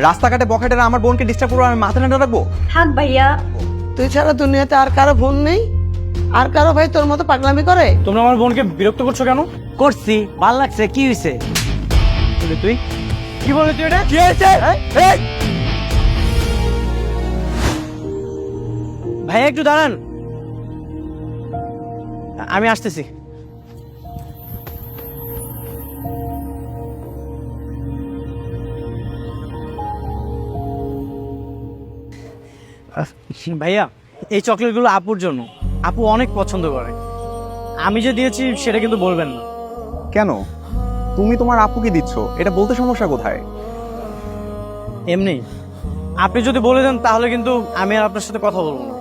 রাস্তাঘাটে বখাটেরা আমার বোনকে ডিস্টার্ব করবো, আমি মাথা ঠান্ডা রাখবো? থাক ভাইয়া। তুই ছাড়া দুনিয়াতে আর কারো বোন নেই? আর কারো ভাই তোর মতো পাগলামি করে? তোমরা আমার বোনকে বিরক্ত করছো কেন? করছি, ভাল লাগছে, কি হয়েছে? তুই কি বললি তুই? এটা কি হয়েছে? ভাইয়া একটু দাঁড়ান, আমি আসতেছি। ভাইয়া এই চকলেটগুলো আপুর জন্য, আপু অনেক পছন্দ করে। আমি যে দিয়েছি সেটা কিন্তু বলবেন না। কেন? তুমি তোমার আপুকে দিচ্ছ, এটা বলতে সমস্যা কোথায়? এমনি আপনি যদি বলে দেন তাহলে কিন্তু আমি আর আপনার সাথে কথা বলবো না।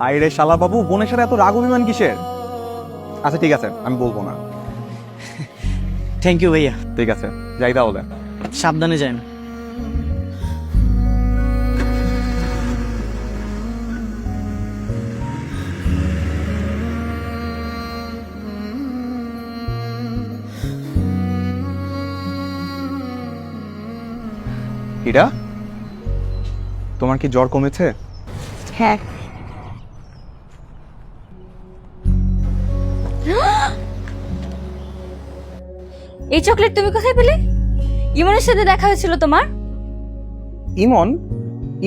আই রে শালা বাবু, বোনের সাথে এত রাগ অভিমান কিসের? আচ্ছা ঠিক আছে, আমি বলবো না। থ্যাংক ইউ ভাইয়া। ঠিক আছে, যাই তাহলে। সাবধানে যান। ইরা, তোমার কি জ্বর কমেছে? হ্যাঁ। এই চকলেট তুমি কোথায় পেলে? ইমনের সাথে দেখা হয়েছিল তোমার? ইমন?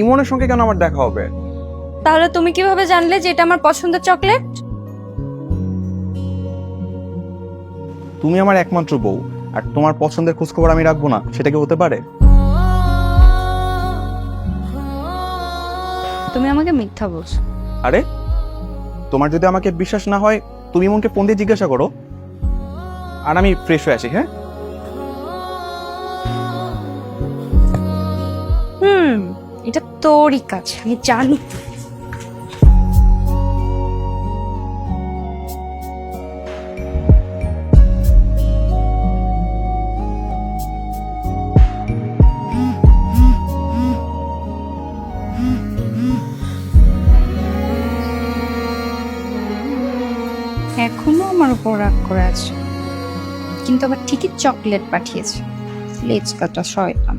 ইমনের সঙ্গে কেন আমার দেখা হবে? তাহলে তুমি কিভাবে জানলে যে এটা আমার পছন্দের চকলেট? তুমি আমার একমাত্র বউ, আর তোমার পছন্দের খোঁজখবর আমি রাখবো না, সেটা কি হতে পারে? তুমি আমাকে মিথ্যা বলছো। আরে, তোমার যদি আমাকে বিশ্বাস না হয় তুমি ইমনকে ফোন দিয়ে জিজ্ঞাসা করো। আর আমি ফ্রেশ হয়ে আসি। হ্যাঁ, এটা তোরই কাজ, আমি জানি। এখনো আমার উপর রাগ করে আছে, কিন্তু আবার ঠিকই চকলেট পাঠিয়েছে। লেজ কাটা শয়তান।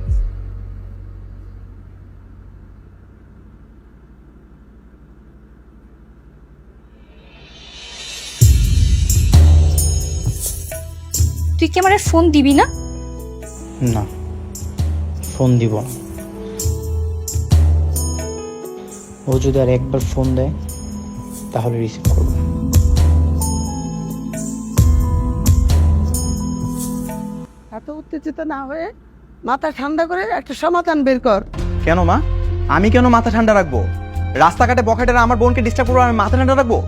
তুই কি আমার ফোন দিবি না? না, ফোন দিব না। ও যদি আর একবার ফোন দেয় তাহলে রিসিভ করব। এত উত্তেজিত না হয়ে মাথা ঠান্ডা করে একটা সমাধান বের কর। কেন মা? আমি কেন মাথা ঠান্ডা রাখবো? রাস্তাঘাটে বখাটেরা আমার বোনকে ডিস্টার্ব করবো, আমি মাথা ঠান্ডা রাখবো?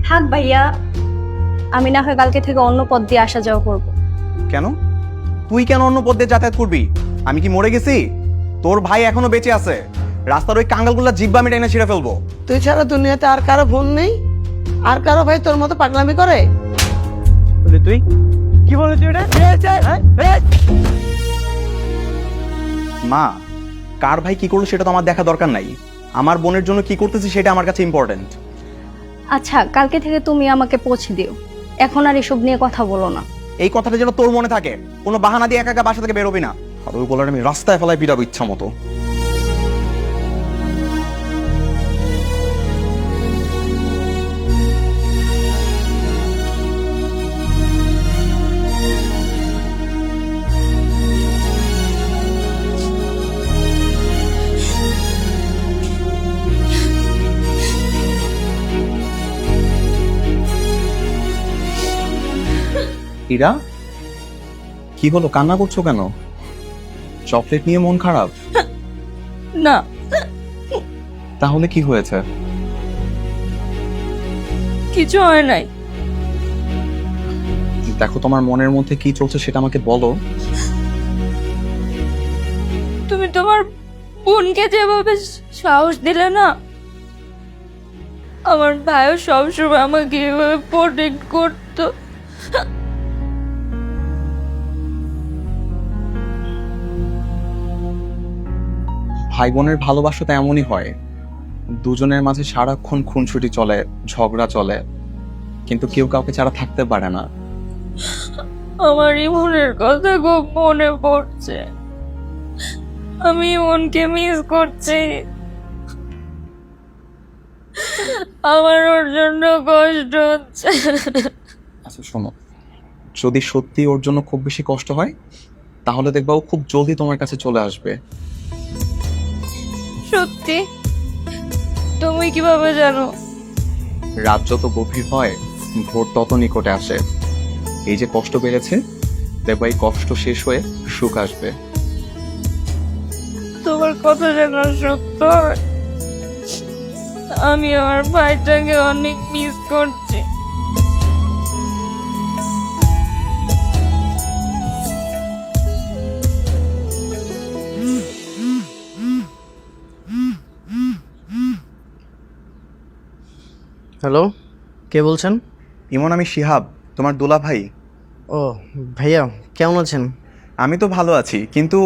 থাক ভাইয়া, আমি না হয় কালকে থেকে অন্য পথ দিয়ে আসা যাওয়া করব। কেন? তুই কেন অন্য পথ দিয়ে যাতায়াত করবি? আমি কি মরে গেছি? তোর ভাই এখনো বেঁচে আছে। রাস্তার ওই কাঙ্গালগুলা জিব্বা আমি টেনে ছিঁড়ে ফেলবো। তুই ছাড়া দুনিয়াতে আর কারো বোন নেই? আর কারো ভাই তোর মতো পাগলামি করে? তুই কি বললি তুই? এটা মা, কার ভাই কি করলো সেটা তো আমার দেখা দরকার নাই। আমার বোনের জন্য কি করতেছি সেটা আমার কাছে ইম্পর্টেন্ট। আচ্ছা, কালকে থেকে তুমি আমাকে পৌঁছে দিও। এখন আর এসব নিয়ে কথা বলো না। এই কথাটা যেন তোর মনে থাকে। কোনো বাহানা দিয়ে একা একা বাসা থেকে বেরোবি না। আর ওই বলার আমি রাস্তায় ফেলায় পিটাবো ইচ্ছা মতো। ইরা, কি হলো? কান্না করছো কেন? চকলেট নিয়ে মন খারাপ? না, তাহলে কি হয়েছে? কিছু হয় নাই। দেখো, তোমার মনের মধ্যে কি চলছে সেটা আমাকে বলো। তুমি তোমার বোনকে যেভাবে সাহস দিলে না, আমার ভাইও সবসময় আমাকে এভাবে প্রোটেক্ট করতো। ভাই বোনের ভালোবাসা তো এমনই হয়, দুজনের মাঝে সারাক্ষণ খুনসুটি চলে, ঝগড়া চলে, কিন্তু কেউ কাউকে ছাড়া থাকতে পারে না। আমার ইমনের কথা খুব মনে পড়ছে। আমি ইমনকে মিস করছি। আমার ওর জন্য কষ্ট হচ্ছে। আচ্ছা শোনো, যদি সত্যি ওর জন্য খুব বেশি কষ্ট হয় তাহলে দেখবা ও খুব জলদি তোমার কাছে চলে আসবে। সত্যি? তুমি কিভাবে জানো? রাত যত গভীর হয় ভোর তত নিকটে আসে। এই যে কষ্ট বেড়েছে, দেখবা এই কষ্ট শেষ হয়ে সুখ আসবে। তোমার কথা যেন সত্য হয়। আমি আমার ভাইটাকে অনেক মিস করছি। হ্যালো, কে বলছেন? ইমন, আমি শিহাব, তোমার দুলা ভাই। ও ভাইয়া, কেমন আছেন? আমি তো ভালো আছি, কিন্তু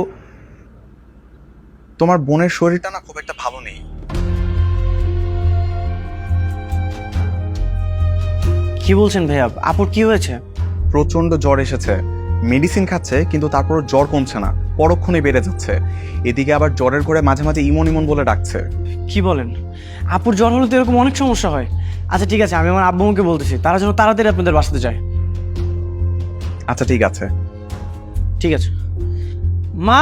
তোমার বোনের শরীরটা না খুব একটা ভালো নেই। কি বলছেন ভাইয়া? আপুর কি হয়েছে? প্রচন্ড জ্বর এসেছে, মেডিসিন খাচ্ছে কিন্তু তারপর জ্বর কমছে না, পরক্ষণে বেড়ে যাচ্ছে। এদিকে আবার জ্বরের করে মাঝে মাঝে ইমন ইমন বলে ডাকছে। কি বলেন? আপুর জ্বর হলে তো এরকম অনেক সমস্যা হয়। আচ্ছা ঠিক আছে, আমি আমার আব্বুকে বলতেছি, তারা যেন তাড়াতাড়ি আপনাদের বাসাতে যায়। আচ্ছা ঠিক আছে। ঠিক আছে। মা,